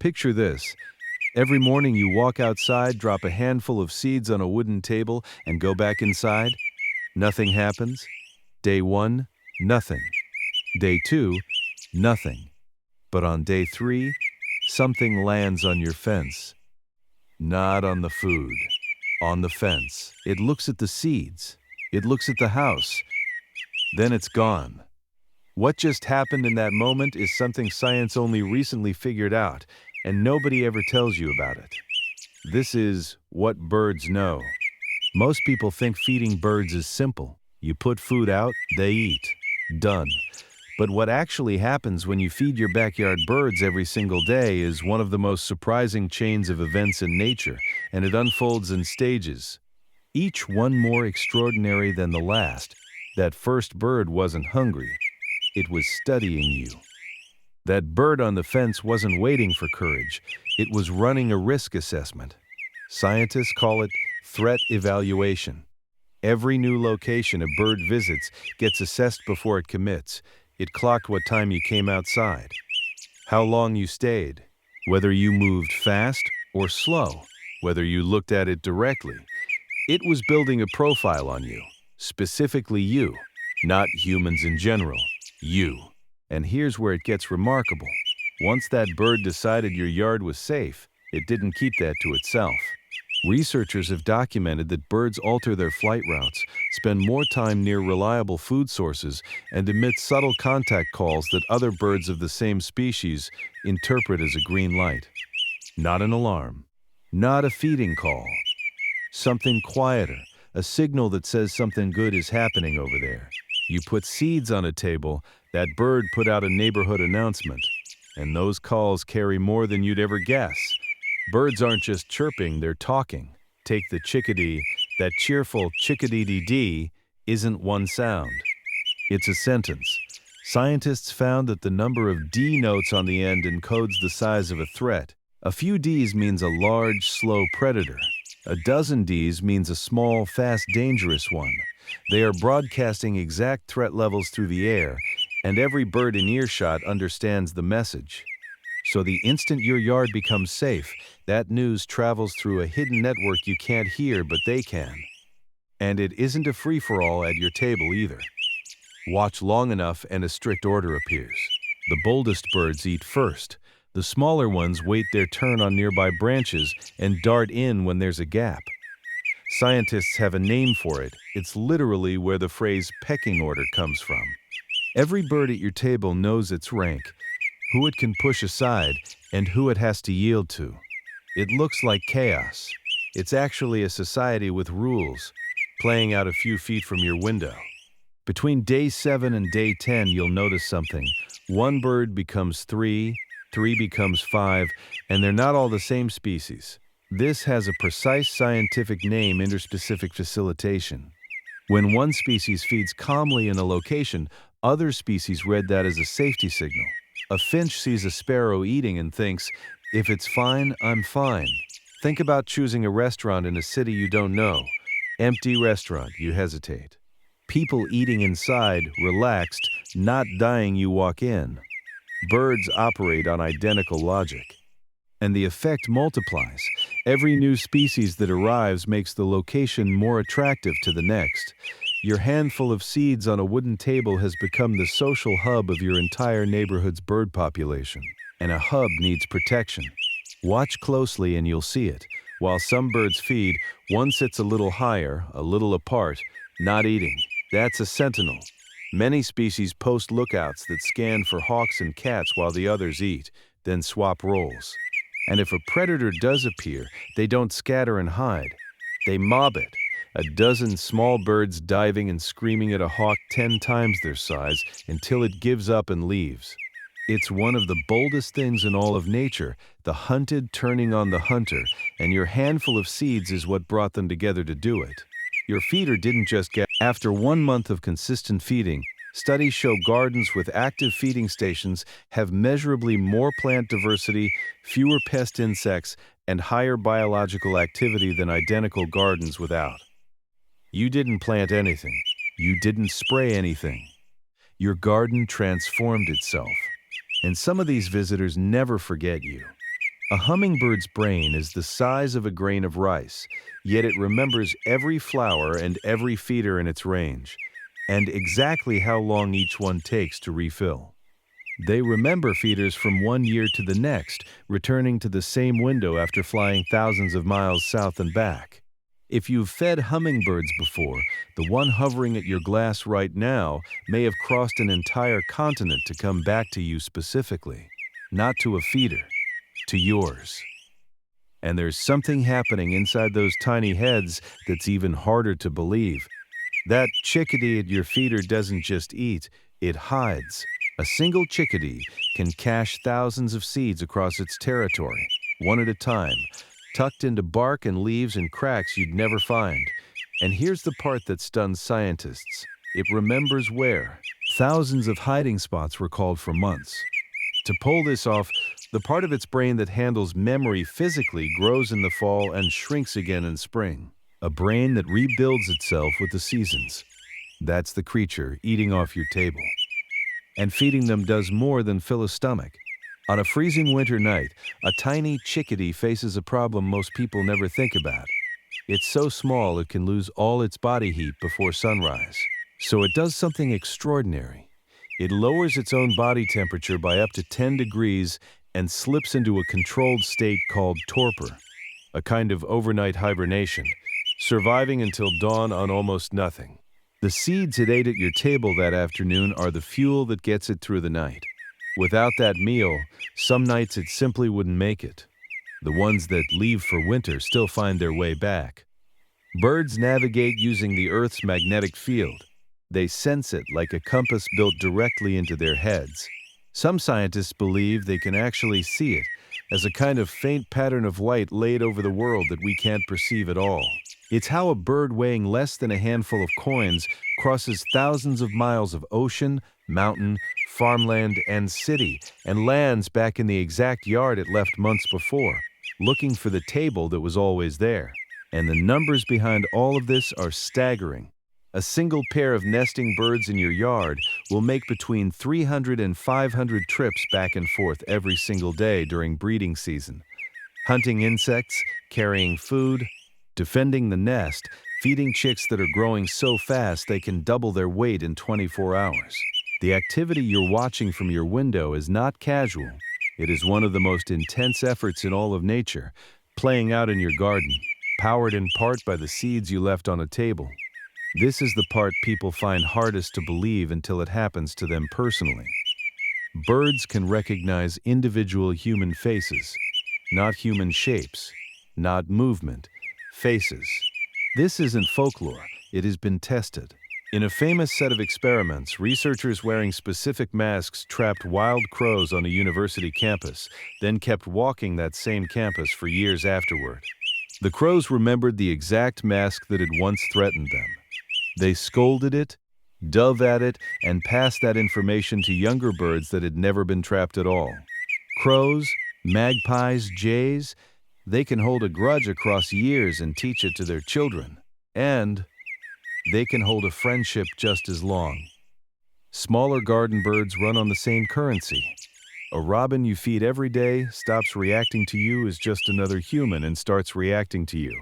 Picture this. Every morning you walk outside, drop a handful of seeds on a wooden table, and go back inside. Nothing happens. Day 1, nothing. Day 2, nothing. But on day 3, something lands on your fence. Not on the food, on the fence. It looks at the seeds. It looks at the house. Then it's gone. What just happened in that moment is something science only recently figured out, and nobody ever tells you about it. This is what birds know. Most people think feeding birds is simple. You put food out, they eat. Done. But what actually happens when you feed your backyard birds every single day is one of the most surprising chains of events in nature, and it unfolds in stages, each one more extraordinary than the last. That first bird wasn't hungry. It was studying you. That bird on the fence wasn't waiting for courage. It was running a risk assessment. Scientists call it threat evaluation. Every new location a bird visits gets assessed before it commits. It clocked what time you came outside, how long you stayed, whether you moved fast or slow, whether you looked at it directly. It was building a profile on you, specifically you, not humans in general, you. And here's where it gets remarkable. Once that bird decided your yard was safe, it didn't keep that to itself. Researchers have documented that birds alter their flight routes, spend more time near reliable food sources, and emit subtle contact calls that other birds of the same species interpret as a green light. Not an alarm, not a feeding call. Something quieter, a signal that says something good is happening over there. You put seeds on a table, that bird put out a neighborhood announcement, and those calls carry more than you'd ever guess. Birds aren't just chirping, they're talking. Take the chickadee. That cheerful chickadee-dee-dee isn't one sound. It's a sentence. Scientists found that the number of D notes on the end encodes the size of a threat. A few Ds means a large, slow predator. A dozen Ds means a small, fast, dangerous one. They are broadcasting exact threat levels through the air, and every bird in earshot understands the message. So the instant your yard becomes safe, that news travels through a hidden network you can't hear, but they can. And it isn't a free-for-all at your table either. Watch long enough and a strict order appears. The boldest birds eat first. The smaller ones wait their turn on nearby branches and dart in when there's a gap. Scientists have a name for it. It's literally where the phrase pecking order comes from. Every bird at your table knows its rank, who it can push aside, and who it has to yield to. It looks like chaos. It's actually a society with rules, playing out a few feet from your window. Between day 7 and day 10, you'll notice something. One bird becomes 3, 3 becomes 5, and they're not all the same species. This has a precise scientific name: interspecific facilitation. When one species feeds calmly in a location, other species read that as a safety signal. A finch sees a sparrow eating and thinks, if it's fine, I'm fine. Think about choosing a restaurant in a city you don't know. Empty restaurant, you hesitate. People eating inside, relaxed, not dying, you walk in. Birds operate on identical logic. And the effect multiplies. Every new species that arrives makes the location more attractive to the next. Your handful of seeds on a wooden table has become the social hub of your entire neighborhood's bird population. And a hub needs protection. Watch closely and you'll see it. While some birds feed, one sits a little higher, a little apart, not eating. That's a sentinel. Many species post lookouts that scan for hawks and cats while the others eat, then swap roles. And if a predator does appear, they don't scatter and hide. They mob it. A dozen small birds diving and screaming at a hawk 10 times their size until it gives up and leaves. It's one of the boldest things in all of nature, the hunted turning on the hunter, and your handful of seeds is what brought them together to do it. Your feeder didn't just get... After 1 month of consistent feeding, studies show gardens with active feeding stations have measurably more plant diversity, fewer pest insects, and higher biological activity than identical gardens without. You didn't plant anything. You didn't spray anything. Your garden transformed itself. And some of these visitors never forget you. A hummingbird's brain is the size of a grain of rice, yet it remembers every flower and every feeder in its range, and exactly how long each one takes to refill. They remember feeders from one year to the next, returning to the same window after flying thousands of miles south and back. If you've fed hummingbirds before, the one hovering at your glass right now may have crossed an entire continent to come back to you specifically, not to a feeder, to yours. And there's something happening inside those tiny heads that's even harder to believe. That chickadee at your feeder doesn't just eat, it hides. A single chickadee can cache thousands of seeds across its territory, one at a time, tucked into bark and leaves and cracks you'd never find. And here's the part that stuns scientists. It remembers where. Thousands of hiding spots were called for months. To pull this off, the part of its brain that handles memory physically grows in the fall and shrinks again in spring. A brain that rebuilds itself with the seasons. That's the creature eating off your table. And feeding them does more than fill a stomach. On a freezing winter night, a tiny chickadee faces a problem most people never think about. It's so small it can lose all its body heat before sunrise. So it does something extraordinary. It lowers its own body temperature by up to 10 degrees and slips into a controlled state called torpor, a kind of overnight hibernation, surviving until dawn on almost nothing. The seeds it ate at your table that afternoon are the fuel that gets it through the night. Without that meal, some nights it simply wouldn't make it. The ones that leave for winter still find their way back. Birds navigate using the Earth's magnetic field. They sense it like a compass built directly into their heads. Some scientists believe they can actually see it as a kind of faint pattern of light laid over the world that we can't perceive at all. It's how a bird weighing less than a handful of coins crosses thousands of miles of ocean, mountain, farmland, and city, and lands back in the exact yard it left months before, looking for the table that was always there. And the numbers behind all of this are staggering. A single pair of nesting birds in your yard will make between 300 and 500 trips back and forth every single day during breeding season, hunting insects, carrying food, defending the nest, feeding chicks that are growing so fast they can double their weight in 24 hours. The activity you're watching from your window is not casual. It is one of the most intense efforts in all of nature, playing out in your garden, powered in part by the seeds you left on a table. This is the part people find hardest to believe until it happens to them personally. Birds can recognize individual human faces, not human shapes, not movement, faces. This isn't folklore, it has been tested. In a famous set of experiments, researchers wearing specific masks trapped wild crows on a university campus, then kept walking that same campus for years afterward. The crows remembered the exact mask that had once threatened them. They scolded it, dove at it, and passed that information to younger birds that had never been trapped at all. Crows, magpies, jays, they can hold a grudge across years and teach it to their children. And they can hold a friendship just as long. Smaller garden birds run on the same currency. A robin you feed every day stops reacting to you as just another human and starts reacting to you.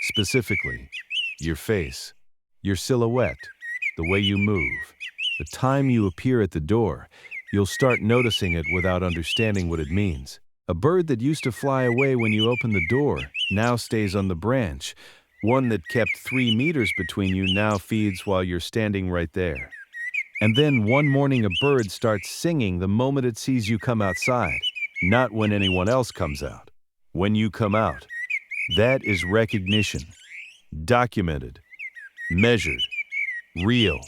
Specifically, your face, your silhouette, the way you move. The time you appear at the door, you'll start noticing it without understanding what it means. A bird that used to fly away when you open the door now stays on the branch. One that kept 3 meters between you now feeds while you're standing right there. And then one morning a bird starts singing the moment it sees you come outside, not when anyone else comes out. When you come out. That is recognition. Documented. Measured. Real.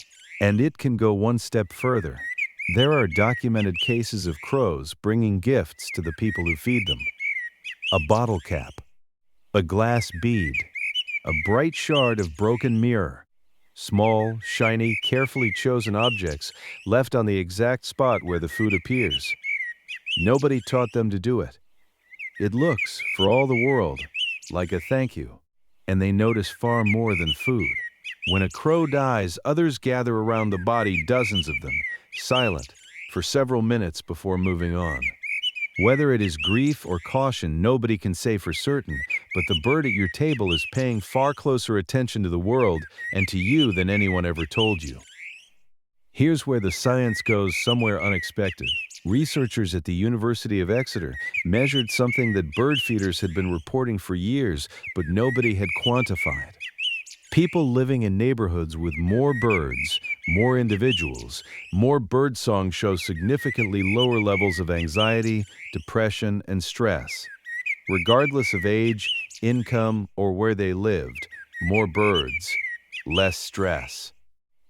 And it can go one step further. There are documented cases of crows bringing gifts to the people who feed them. A bottle cap. A glass bead. A bright shard of broken mirror. Small, shiny, carefully chosen objects left on the exact spot where the food appears. Nobody taught them to do it. It looks, for all the world, like a thank you. And they notice far more than food. When a crow dies, others gather around the body, dozens of them, silent, for several minutes before moving on. Whether it is grief or caution, nobody can say for certain, but the bird at your table is paying far closer attention to the world and to you than anyone ever told you. Here's where the science goes somewhere unexpected. Researchers at the University of Exeter measured something that bird feeders had been reporting for years, but nobody had quantified. People living in neighborhoods with more birds, more individuals, more birdsong show significantly lower levels of anxiety, depression, and stress. Regardless of age, income, or where they lived, more birds, less stress.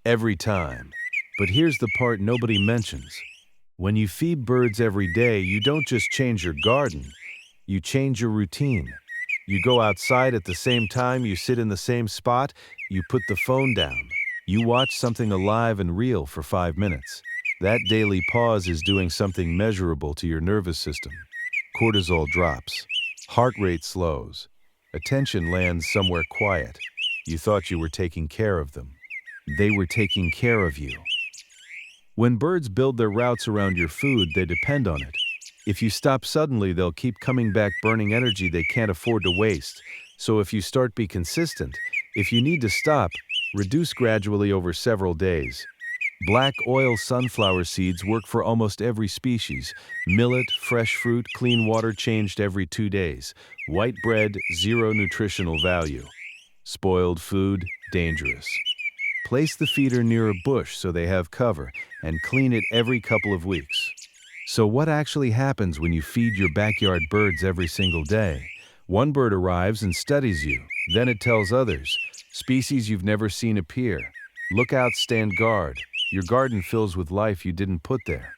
Every time. But here's the part nobody mentions. When you feed birds every day, you don't just change your garden, you change your routine. You go outside at the same time, you sit in the same spot, you put the phone down. You watch something alive and real for 5 minutes. That daily pause is doing something measurable to your nervous system. Cortisol drops. Heart rate slows. Attention lands somewhere quiet. You thought you were taking care of them. They were taking care of you. When birds build their routes around your food, they depend on it. If you stop suddenly, they'll keep coming back burning energy they can't afford to waste. So if you start, be consistent. If you need to stop, reduce gradually over several days. Black oil sunflower seeds work for almost every species. Millet, fresh fruit, clean water changed every 2 days. White bread, zero nutritional value. Spoiled food, dangerous. Place the feeder near a bush so they have cover, and clean it every couple of weeks. So what actually happens when you feed your backyard birds every single day? One bird arrives and studies you. Then it tells others. Species you've never seen appear. Look out, stand guard. Your garden fills with life you didn't put there.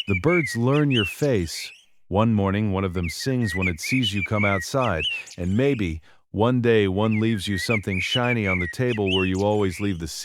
The birds learn your face. One morning, one of them sings when it sees you come outside, and maybe one day one leaves you something shiny on the table where you always leave the seed.